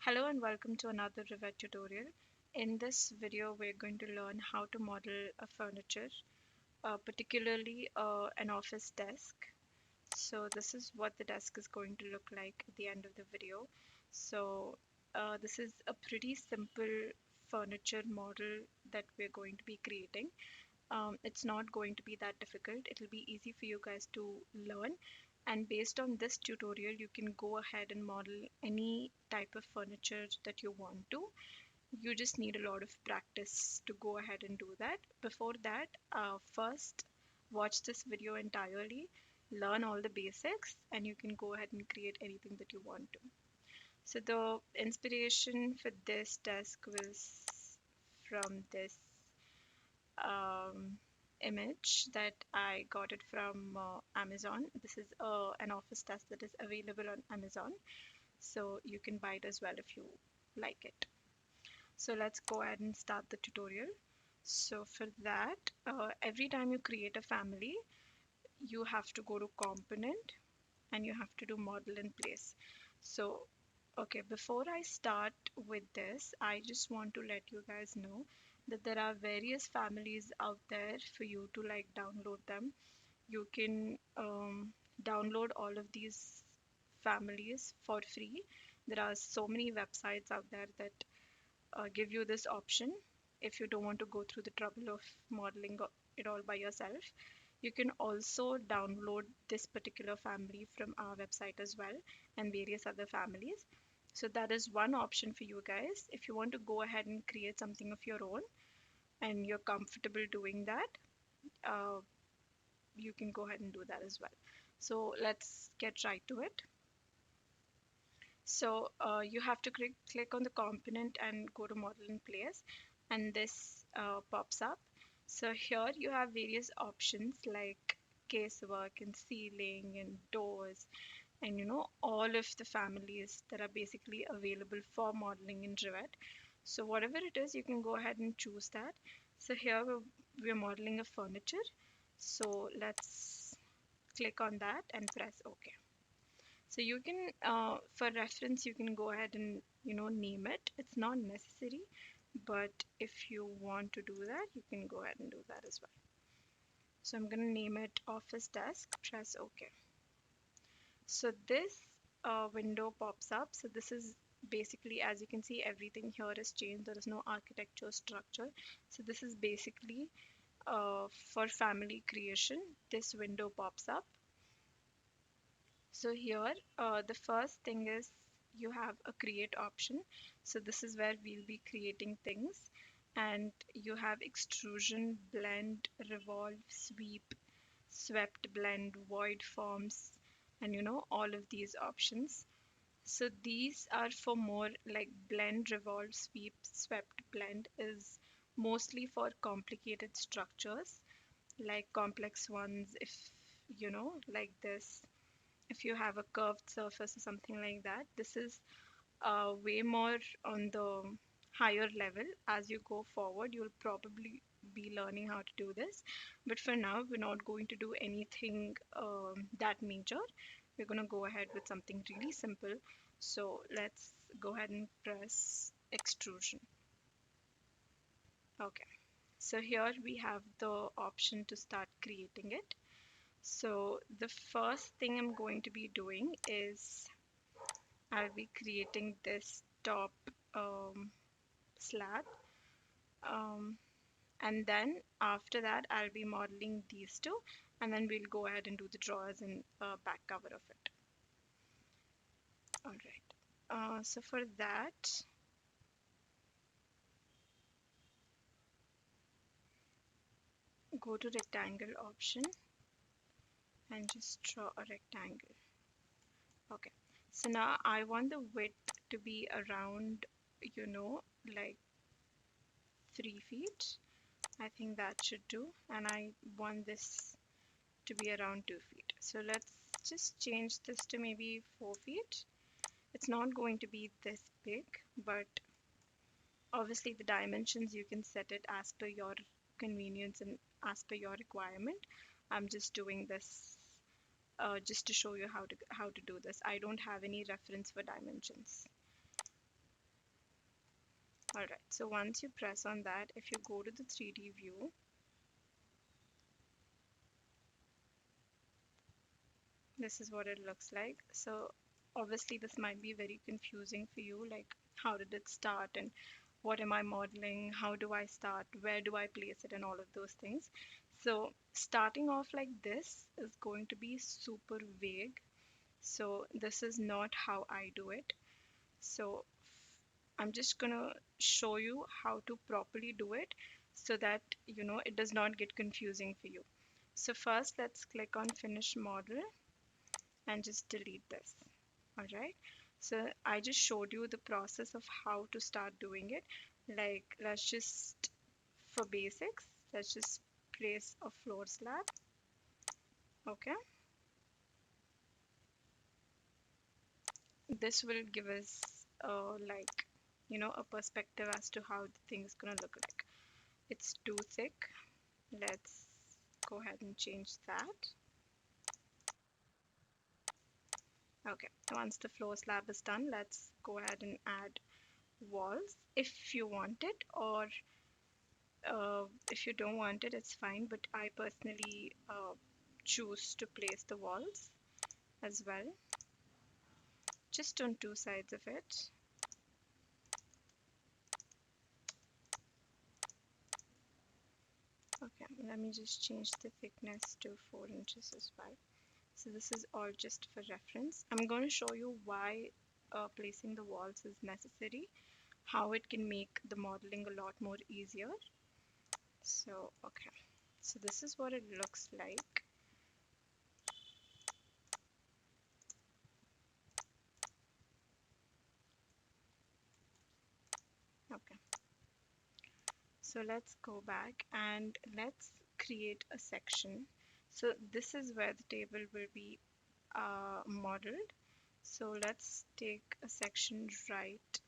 Hello and welcome to another Revit tutorial. In this video, we're going to learn how to model a furniture, particularly an office desk. So this is what the desk is going to look like at the end of the video. So this is a pretty simple furniture model that we're going to be creating. It's not going to be that difficult. It'll be easy for you guys to learn. And based on this tutorial, you can go ahead and model any type of furniture that you want to. You just need a lot of practice to go ahead and do that. Before that, first watch this video entirely, learn all the basics, and you can go ahead and create anything that you want to. So the inspiration for this desk was from this um, image that I got it from Amazon. This is an office desk that is available on Amazon, so you can buy it as well if you like it. So let's go ahead and start the tutorial. So for that, every time you create a family, you have to go to component and you have to do model in place. So okay, before I start with this, I just want to let you guys know that there are various families out there for you to like download them. You can download all of these families for free. There are so many websites out there that give you this option. If you don't want to go through the trouble of modeling it all by yourself, you can also download this particular family from our website as well, and various other families. So that is one option for you guys. If you want to go ahead and create something of your own and you're comfortable doing that, uh, you can go ahead and do that as well. So let's get right to it. So you have to click on the component and go to model in place, and this pops up. So here you have various options like casework and ceiling and doors, and all of the families that are basically available for modeling in Revit. So whatever it is, you can go ahead and choose that. So here we're modeling a furniture. So let's click on that and press OK. So you can, for reference, you can go ahead and name it. It's not necessary, but if you want to do that, you can go ahead and do that as well. So I'm going to name it Office Desk. Press OK. So this window pops up. So this is basically, as you can see, everything here is changed. There is no architecture structure. So this is basically for family creation. This window pops up. So here, the first thing is you have a create option. So this is where we'll be creating things, and you have extrusion, blend, revolve, sweep, swept, blend, void forms, and all of these options. So these are for more like blend, revolve, sweep, swept, blend is mostly for complicated structures, like complex ones, if like this. If you have a curved surface or something like that, this is way more on the higher level. As you go forward, you'll probably be learning how to do this, but for now we're not going to do anything that major. We're going to go ahead with something really simple. So let's go ahead and press extrusion. Okay, so here we have the option to start creating it. So the first thing I'm going to be doing is I'll be creating this top slab, um, and then after that I'll be modeling these two, and then we'll go ahead and do the drawers and back cover of it. All right, so for that, go to rectangle option and just draw a rectangle. Okay, so now I want the width to be around, like 3 feet. I think that should do, and I want this to be around 2 feet. So let's just change this to maybe 4 feet. It's not going to be this big, but obviously the dimensions you can set it as per your convenience and as per your requirement. I'm just doing this just to show you how to do this. I don't have any reference for dimensions. Alright, so once you press on that, if you go to the 3D view, this is what it looks like. So obviously this might be very confusing for you, like how did it start and what am I modeling, how do I start, where do I place it, and all of those things. So starting off like this is going to be super vague. So this is not how I do it. So I'm just gonna show you how to properly do it so that it does not get confusing for you. So first let's click on finish model and just delete this. All right. So I just showed you the process of how to start doing it. Like let's just, for basics, let's just place a floor slab. Okay. This will give us like a perspective as to how the thing is gonna look like. It's too thick. Let's go ahead and change that. Okay, once the floor slab is done, let's go ahead and add walls if you want it, or if you don't want it, it's fine, but I personally choose to place the walls as well, just on two sides of it. Okay, let me just change the thickness to 4 inches as well. So this is all just for reference. I'm going to show you why placing the walls is necessary, how it can make the modeling a lot more easier. So, okay, so this is what it looks like. Okay, so let's go back and let's create a section. So this is where the table will be modeled. So let's take a section right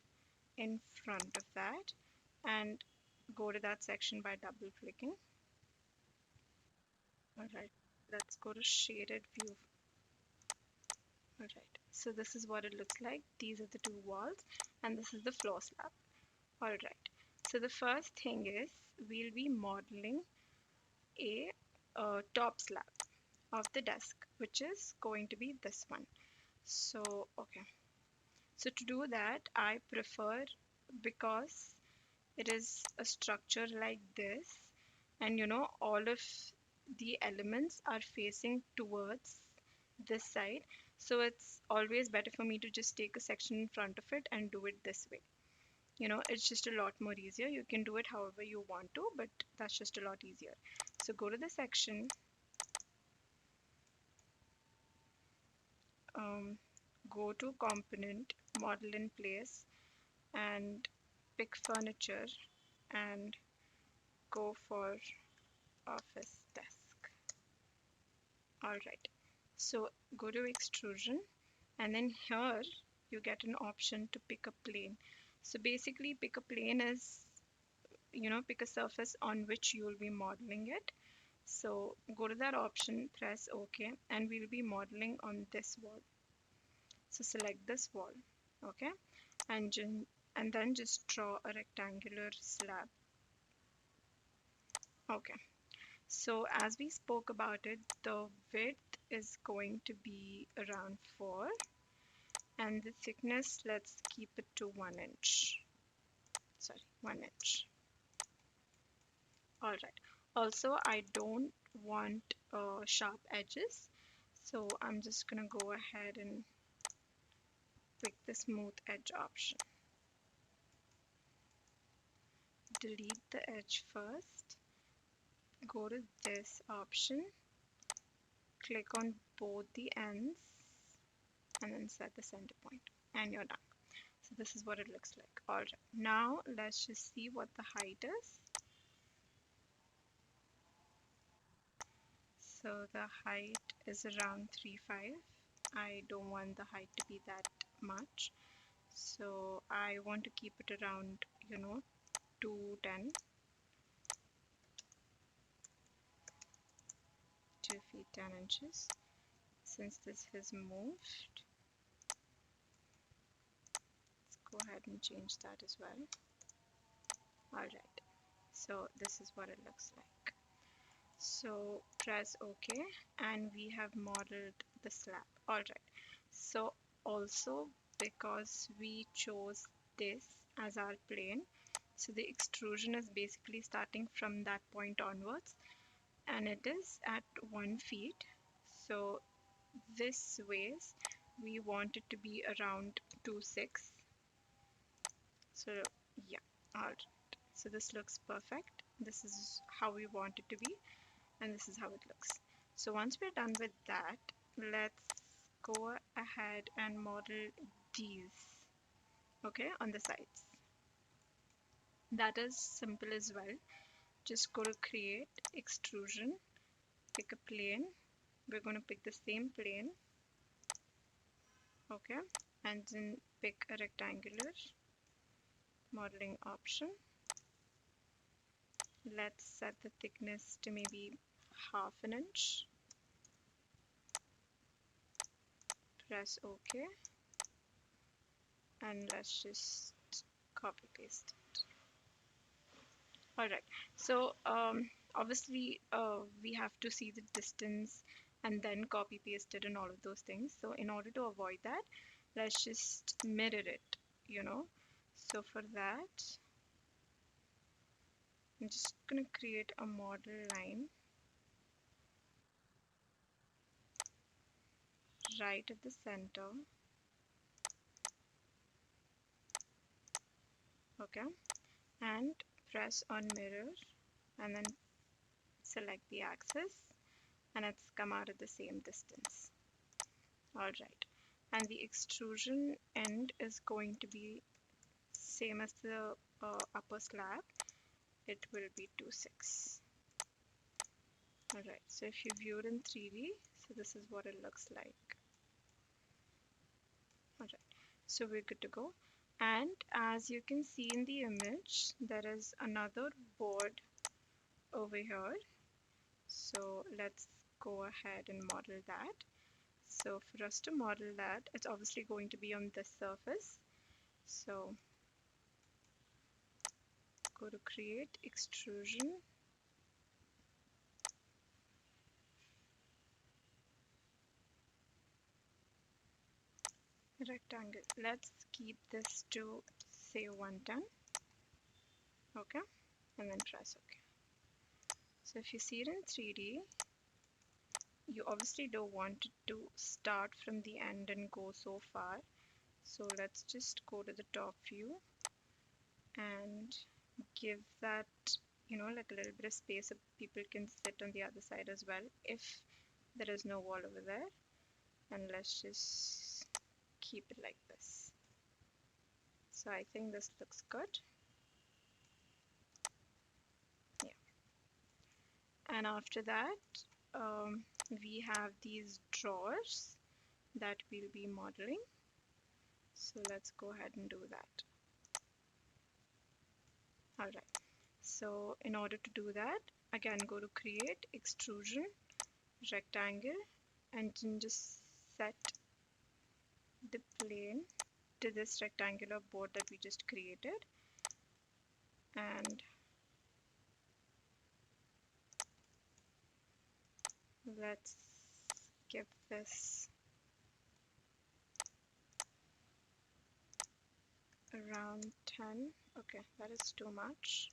in front of that and go to that section by double clicking. Alright, let's go to shaded view. Alright, so this is what it looks like. These are the two walls and this is the floor slab. Alright, so the first thing is we'll be modeling a top slab of the desk, which is going to be this one. So, okay. So to do that, I prefer, because it is a structure like this, and all of the elements are facing towards this side. So it's always better for me to just take a section in front of it and do it this way. It's just a lot more easier. You can do it however you want to, but that's just a lot easier. So go to the section, go to component, model in place, and pick furniture and go for office desk. Alright, so go to extrusion, and then here you get an option to pick a plane. So basically pick a plane is, pick a surface on which you will be modeling it. So go to that option, press OK, and we'll be modeling on this wall. So select this wall, okay, and then just draw a rectangular slab. Okay, so as we spoke about it, the width is going to be around 4, and the thickness, let's keep it to 1 inch. Sorry, 1 inch. All right. Also, I don't want sharp edges, so I'm just gonna go ahead and pick the smooth edge option. Delete the edge first. Go to this option. Click on both the ends and then set the center point, and you're done. So this is what it looks like. All right. Now let's just see what the height is. So the height is around 3.5. I don't want the height to be that much. So I want to keep it around, 210, 2 feet 10 inches. Since this has moved, let's go ahead and change that as well. Alright, so this is what it looks like. So press OK, and we have modeled the slab. Alright, so also because we chose this as our plane, so the extrusion is basically starting from that point onwards, and it is at 1 feet. So this ways we want it to be around 2.6. So yeah, alright. So this looks perfect. This is how we want it to be, and this is how it looks. So once we're done with that, let's go ahead and model these, okay, on the sides. That is simple as well. Just go to create, extrusion, pick a plane. We're going to pick the same plane, okay, and then pick a rectangular modeling option. Let's set the thickness to maybe 1/2 inch. Press OK, and let's just copy paste. Alright, so obviously we have to see the distance and then copy paste it and all of those things. So in order to avoid that, let's just mirror it, you know. So for that, I'm just going to create a model line right at the center, okay, and press on mirror and then select the axis, and it's come out at the same distance. Alright, and the extrusion end is going to be same as the upper slab. It will be 2.6. Alright, so if you view it in 3D, so this is what it looks like. Alright, so we're good to go. And as you can see in the image, there is another board over here. So let's go ahead and model that. So for us to model that, it's obviously going to be on this surface. So go to create, extrusion, rectangle. Let's keep this to say 110, okay, and then press OK. So if you see it in 3D, you obviously don't want it to start from the end and go so far. So let's just go to the top view and give that, you know, like a little bit of space so people can sit on the other side as well if there is no wall over there. And let's just keep it like this. So I think this looks good. Yeah. And after that, we have these drawers that we'll be modeling. So let's go ahead and do that. Alright, so in order to do that, again go to create, extrusion, rectangle, and then just set the plane to this rectangular board that we just created, and let's give this around 10. Okay, that is too much.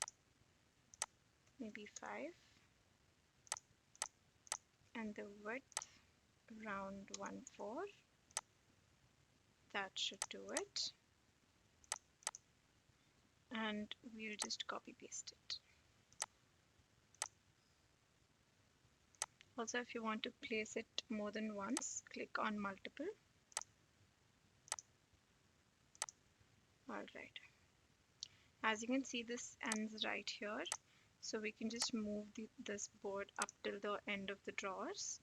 Maybe 5, and the width around 1/4. That should do it, and we'll just copy paste it. Also, if you want to place it more than once, click on multiple. Alright, as you can see, this ends right here, so we can just move this board up till the end of the drawers,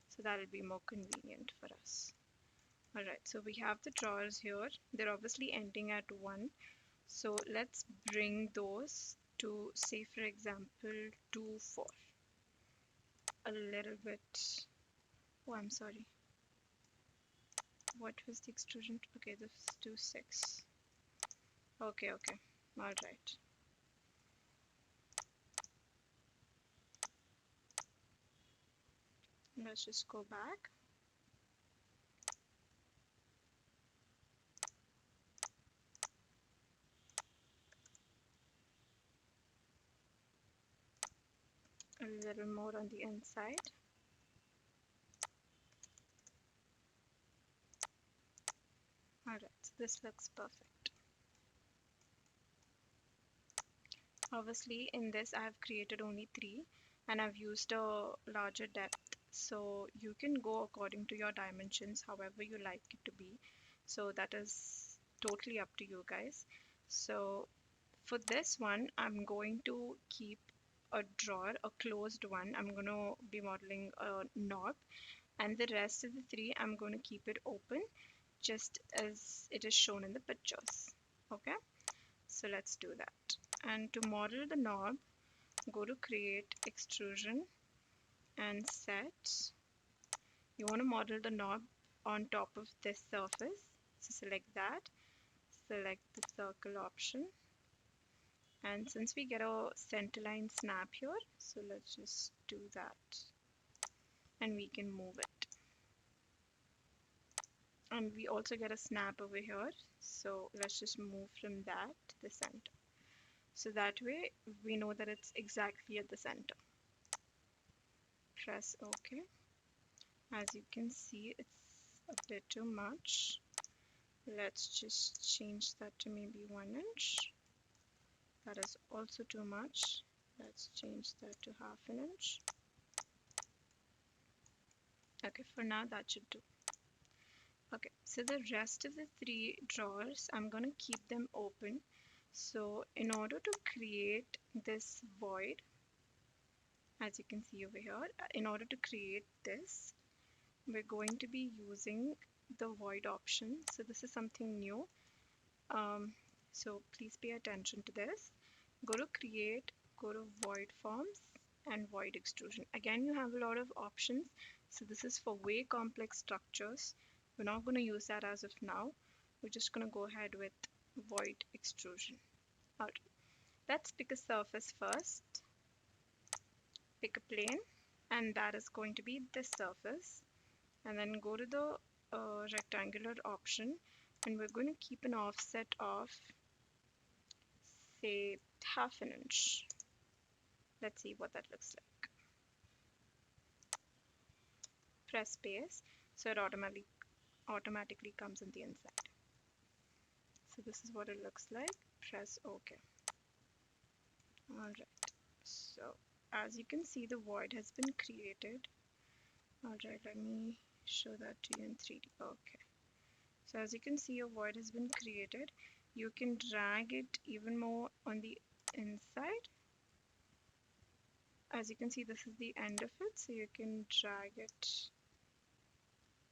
so that will be more convenient for us. Alright, so we have the drawers here. They're obviously ending at 1, so let's bring those to, say for example, 2.4. A little bit. Oh, I'm sorry. What was the extrusion? Okay, this is 2.6. Okay, alright. Let's just go back. A little more on the inside. Alright, so this looks perfect. Obviously, in this I have created only 3 and I've used a larger depth. So you can go according to your dimensions, however you like it to be. So that is totally up to you guys. So for this one, I'm going to keep a drawer, a closed one. I'm going to be modeling a knob, and the rest of the 3, I'm going to keep it open just as it is shown in the pictures. Okay, so let's do that. And to model the knob, go to create extrusion and set. You want to model the knob on top of this surface. So select that, select the circle option. And since we get a centerline snap here, so let's just do that. And we can move it. And we also get a snap over here. So let's just move from that to the center. So that way we know that it's exactly at the center. Press OK. As you can see, it's a bit too much. Let's just change that to maybe 1 inch. That is also too much. Let's change that to half an inch. Okay, for now that should do. Okay, so the rest of the 3 drawers, I'm going to keep them open. So in order to create this void, as you can see over here, in order to create this, we're going to be using the void option. So this is something new. So please pay attention to this. Go to create, go to void forms and void extrusion. Again, you have a lot of options. So this is for way complex structures. We're not going to use that as of now. We're just going to go ahead with void extrusion. Alright, let's pick a surface first. Pick a plane, and that is going to be this surface. And then go to the rectangular option, and we're going to keep an offset of, say, half an inch. Let's see what that looks like. Press space, so it automatically comes on the inside. So this is what it looks like. Press OK. Alright, so as you can see, the void has been created. Alright, let me show that to you in 3D. Okay, so as you can see, a void has been created. You can drag it even more on the inside. As you can see, this is the end of it, so you can drag it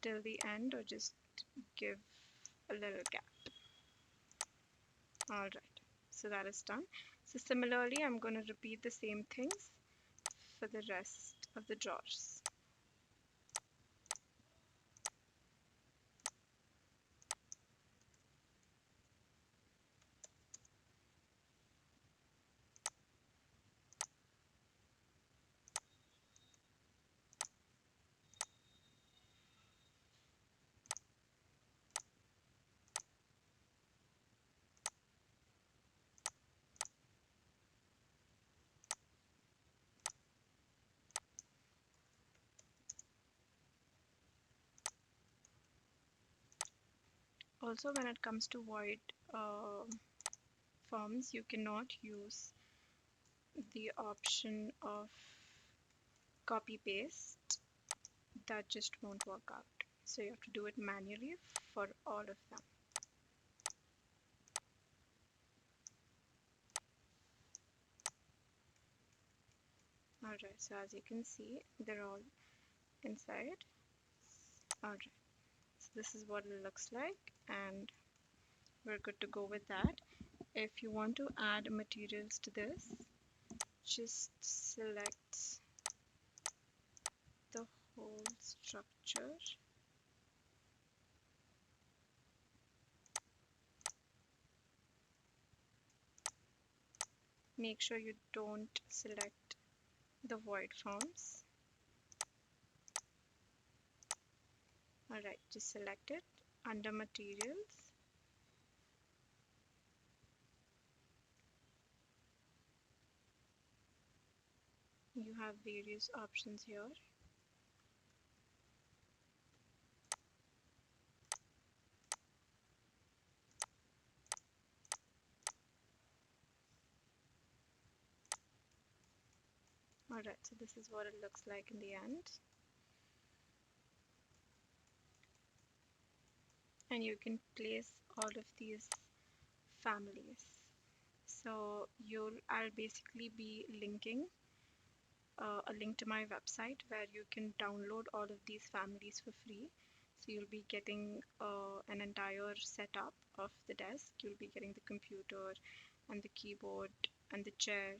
till the end or just give a little gap. Alright, so that is done. So similarly, I'm going to repeat the same things for the rest of the drawers. Also, when it comes to void forms, you cannot use the option of copy paste. That just won't work out. So you have to do it manually for all of them. Alright, so as you can see, they're all inside. Alright, so this is what it looks like, and we're good to go with that. If you want to add materials to this, just select the whole structure. Make sure you don't select the void forms. Alright, just select it. Under materials, you have various options here. Alright, so this is what it looks like in the end. And you can place all of these families. So I'll basically be linking a link to my website where you can download all of these families for free. So you'll be getting an entire setup of the desk. You'll be getting the computer and the keyboard and the chair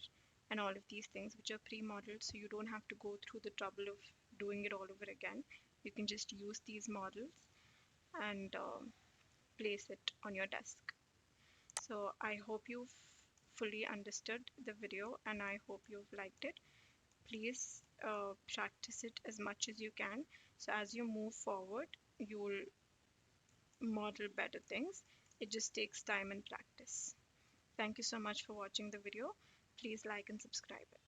and all of these things which are pre-modeled, so you don't have to go through the trouble of doing it all over again. You can just use these models and place it on your desk. So I hope you've fully understood the video and I hope you've liked it. Please practice it as much as you can. So as you move forward, you'll model better things. It just takes time and practice. Thank you so much for watching the video. Please like and subscribe it.